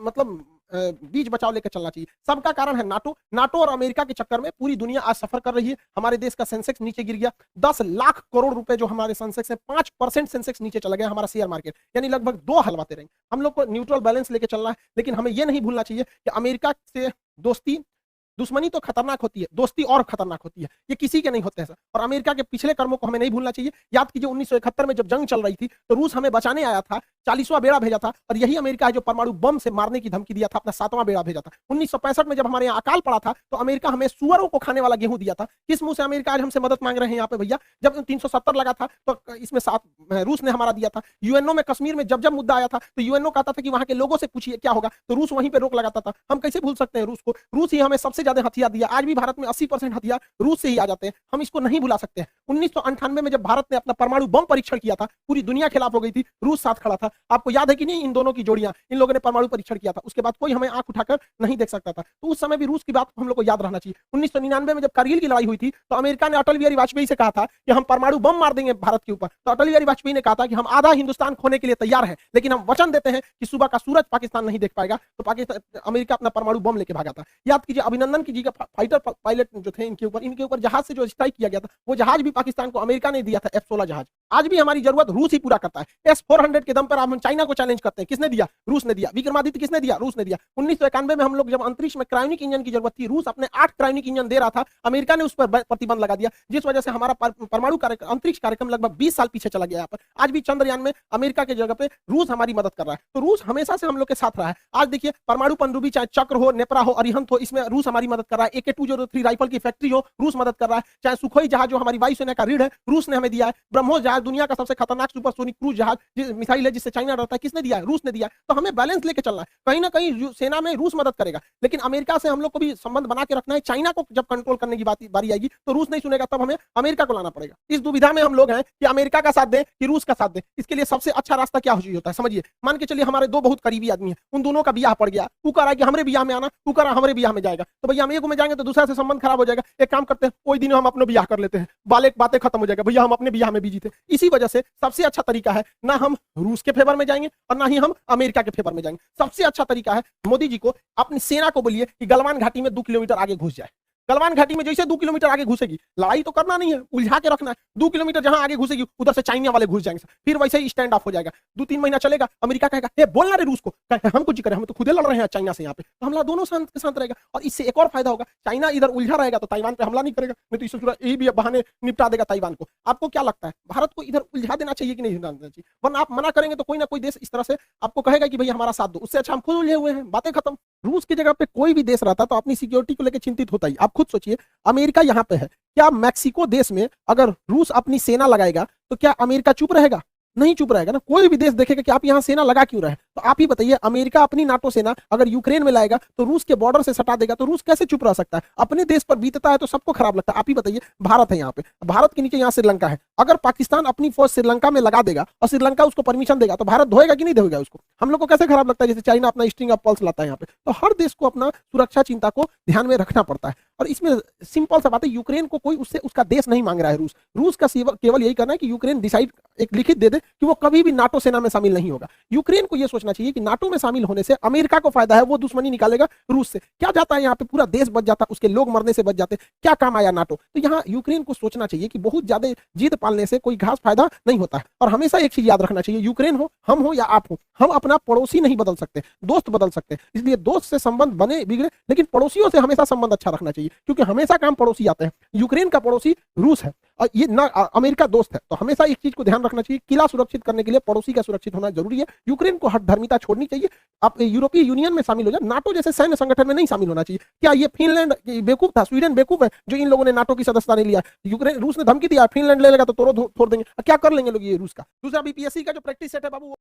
मतलब बीच बचाव लेकर चलना चाहिए। सबका कारण है नाटो। नाटो और अमेरिका के चक्कर में पूरी दुनिया आज सफर कर रही है। हमारे देश का सेंसेक्स नीचे गिर गया, 10 लाख करोड़ रुपए जो हमारे सेंसेक्स है, 5% सेंसेक्स नीचे चला गया हमारा शेयर मार्केट, यानी लगभग 2 हलवाते रहेंगे। हम लोग को न्यूट्रल बैलेंस लेके चलना है, लेकिन हमें यह नहीं भूलना चाहिए कि अमेरिका से दोस्ती दुश्मनी तो खतरनाक होती है, दोस्ती और खतरनाक होती है। ये किसी के नहीं होते हैं सर। और अमेरिका के पिछले कर्मों को हमें नहीं भूलना चाहिए। याद कीजिए 1971 में जब जंग चल रही थी तो रूस हमें बचाने आया था, 40वां बेड़ा भेजा था, और यही अमेरिका है जो परमाणु बम से मारने की धमकी दिया था, अपना 7वां बेड़ा भेजा था। 1965 में जब हमारे यहाँ अकाल पड़ा था तो अमेरिका हमें सुअरों को खाने वाला गेहूं दिया था। किस मुंह से अमेरिका आज हमसे मदद मांग रहे हैं यहाँ पे भैया? जब 370 लगा था तो इसमें रूस ने हमारा दिया था। यूएनओ में कश्मीर में जब जब मुद्दा आया था तो यूएनओ कहता था कि वहां के लोगों से पूछिए क्या होगा, तो रूस वहीं पे रोक लगाता था। हम कैसे भूल सकते हैं रूस को? रूस ही हमें सबसे ज्यादा हथियार दिया। आज भी भारत में 80% हथियार रूस से ही आ जाते हैं, हम इसको नहीं भुला सकते हैं। 1998 में जब भारत ने अपना परमाणु बम परीक्षण किया था, पूरी दुनिया खिलाफ हो गई थी, रूस साथ खड़ा था। आपको याद है कि नहीं इन दोनों की जोड़ियां? इन लोगों ने परमाणु परीक्षण किया था, उसके बाद कोई हमें आंख उठाकर नहीं देख सकता था। तो उस समय भी रूस की बात हम लोग को याद रहना चाहिए। 1999 में जब कारगिल की लड़ाई हुई थी तो अमेरिका ने अटल बिहारी वाजपेयी से कहा था कि हम परमाणु बम मार देंगे भारत के ऊपर। तो अटल बिहारी वाजपेयी ने कहा था कि हम आधा हिंदुस्तान खोने के लिए तैयार हैं, लेकिन हम वचन देते हैं कि सुबह का सूरज पाकिस्तान नहीं देख पाएगा। तो पाकिस्तान अमेरिका अपना परमाणु बम लेके भागा था। याद कीजिए अभिनंदन की जी का फाइटर पायलट जो थे इनके ऊपर जहाज से जो स्ट्राइक किया गया था, वो जहाज भी पाकिस्तान को अमेरिका ने दिया था, F-16 जहाज। आज भी हमारी जरूरत रूस ही पूरा करता है। S-400 के दम पर हम चाइना को चैलेंज करते हैं, किसने दिया? रूस ने दिया। विक्रमादित्य किसने दिया? रूस ने दिया। 1991 में हम लोग जब अंतरिक्ष में क्रायोनिक इंजन की जरूरत थी, रूस अपने 8 क्रायोनिक इंजन दे रहा था, अमेरिका ने उस पर प्रतिबंध लगा दिया, जिस वजह से हमारा परमाणु अंतरिक्ष कार्यक्रम लगभग 20 साल पीछे चला गया। यहाँ पर आज भी चंद्रयान में अमेरिका की जगह पे रूस हमारी मदद कर रहा है। तो रूस हमेशा से हम लोग के साथ रहा है। आज देखिए परमाणु पनडुब्बी चाहे चक्र हो, नेपरा हो, अरिहंत हो, इसमें रूस हमारी मदद कर रहा है। AK-203 राइफल की फैक्ट्री हो, रूस मदद कर रहा है। चाहे सुखोई जहाज जो हमारी वायुसेना का रीढ़ है, रूस ने हमें दिया है। ब्रह्मोस जहाज दुनिया का सबसे खतरनाक सुपरसोनिक क्रूज जहाज मिसाइल है जिससे चाइना डरता है, किसने दिया है? रूस ने दिया। तो हमें बैलेंस लेके चलना है। कहीं ना कहीं सेना में रूस मदद करेगा, लेकिन अमेरिका से हम लोग को भी संबंध बना के रखना है। चाइना को जब कंट्रोल करने की बारी आएगी तो रूस नहीं सुनेगा, तब हमें अमेरिका को लाना पड़ेगा। इस दुविधा में हम लोग हैं कि अमेरिका का साथ दें कि रूस का साथ दें। इसके लिए सबसे अच्छा रास्ता क्या होता है समझिए। मान के चलिए हमारे दो बहुत करीबी आदमी हैं, उन दोनों का ब्याह पड़ गया, तू कह रहा है कि हमारे ब्याह में आना, तू कह रहा है हमारे ब्याह में जाएगा, तो भैया हम एक में जाएंगे तो दूसरा से संबंध खराब हो जाएगा। एक काम करते हैं, कोई दिन हम अपने ब्याह कर लेते हैं, बातें खत्म हो जाएगा, भैया हम अपने ब्याह में बिजी थे। इसी वजह से सबसे अच्छा तरीका है ना हम रूस के फेवर में जाएंगे और ना ही हम अमेरिका के फेवर में जाएंगे। सबसे अच्छा तरीका है मोदी जी को अपनी सेना को बोलिए कि गलवान घाटी में 2 किलोमीटर आगे घुस जाए। गलवान घाटी में जैसे 2 किलोमीटर आगे घुसेगी, लड़ाई तो करना नहीं है, उलझा के रखना है। 2 किलोमीटर जहां आगे घुसेगी उधर से चाइना वाले घुस जाएंगे, फिर वैसे ही स्टैंड ऑफ हो जाएगा। 2-3 महीना चलेगा, अमेरिका कहेगा हे बोलना रे रूस को, हम कुछ करें, हम तो खुद लड़ रहे हैं चाइना से यहाँ पे, तो हमला दोनों शांत के साथ रहेगा। और इससे एक और फायदा होगा, चाइना इधर उलझा रहेगा तो ताइवान पे हमला नहीं करेगा, नहीं तो इससे पूरा यही भी बहाने निपटा देगा ताइवान को। आपको क्या लगता है भारत को इधर उलझा देना चाहिए कि नहीं देना चाहिए? वरना आप मना करेंगे तो कोई ना कोई देश इस तरह से आपको कहेगा कि भैया हमारा साथ दो, उससे अच्छा हम खुद उलझे हुए हैं, बातें खत्म। रूस की जगह पे कोई भी देश रहता तो अपनी सिक्योरिटी को लेकर चिंतित होता ही। आप खुद सोचिए, अमेरिका यहाँ पे है, क्या मैक्सिको देश में अगर रूस अपनी सेना लगाएगा तो क्या अमेरिका चुप रहेगा? नहीं चुप रहेगा ना। कोई भी देश देखेगा कि आप यहाँ सेना लगा क्यों रहे हैं। तो आप ही बताइए, अमेरिका अपनी नाटो सेना अगर यूक्रेन में लाएगा तो रूस के बॉर्डर से सटा देगा, तो रूस कैसे चुप रह सकता है? अपने देश पर बीतता है तो सबको खराब लगता है। आप ही बताइए, भारत है यहाँ पे, भारत के नीचे यहाँ श्रीलंका है, अगर पाकिस्तान अपनी फौज श्रीलंका में लगा देगा और श्रीलंका उसको परमिशन देगा तो भारत धोएगा कि नहीं धोएगा उसको? हम लोग को कैसे खराब लगता है? जैसे चाइना अपना स्ट्रिंग ऑफ पल्स लाता है यहाँ पे। तो हर देश को अपना सुरक्षा चिंता को ध्यान में रखना पड़ता है। और इसमें सिंपल सा बात है, यूक्रेन को कोई उससे उसका देश नहीं मांग रहा है। रूस का केवल यही करना है कि यूक्रेन डिसाइड एक लिखित दे दे कि वो कभी भी नाटो सेना में शामिल नहीं होगा। यूक्रेन को यह सोचना चाहिए कि नाटो में शामिल होने से अमेरिका को फायदा है, वो दुश्मनी निकालेगा रूस से। क्या जाता है यहाँ पे, पूरा देश बच जाता, उसके लोग मरने से बच जाते, क्या काम आया नाटो? तो यहाँ यूक्रेन को सोचना चाहिए कि बहुत ज्यादा जिद पालने से कोई खास फायदा नहीं होता है। और हमेशा एक चीज याद रखना चाहिए, यूक्रेन हो, हम हो या आप हो, हम अपना पड़ोसी नहीं बदल सकते, दोस्त बदल सकते हैं। इसलिए दोस्त से संबंध बने बिगड़े, लेकिन पड़ोसियों से हमेशा संबंध अच्छा रखना चाहिए, क्योंकि हमेशा काम पड़ोसी आते हैं। यूक्रेन का पड़ोसी रूस है और ये ना अमेरिका दोस्त है। तो हमेशा एक चीज को ध्यान रखना चाहिए, किला सुरक्षित करने के लिए पड़ोसी का सुरक्षित होना जरूरी है। यूक्रेन को हठधर्मिता छोड़नी चाहिए। आप यूरोपीय यूनियन में शामिल हो जाए, नाटो जैसे सैन्य संगठन में नहीं शामिल होना चाहिए। क्या ये फिनलैंड बेवकूफ था, स्वीडन बेवकूफ है जो इन लोगों ने नाटो की सदस्यता नहीं लिया? यूक्रेन रूस ने धमकी दिया फिनलैंड ले लेगा तो तोड़ फोड़ देंगे, क्या कर लेंगे लोग ये रूस का? दूसरा बीपीएससी का जो प्रैक्टिस सेट है बाबू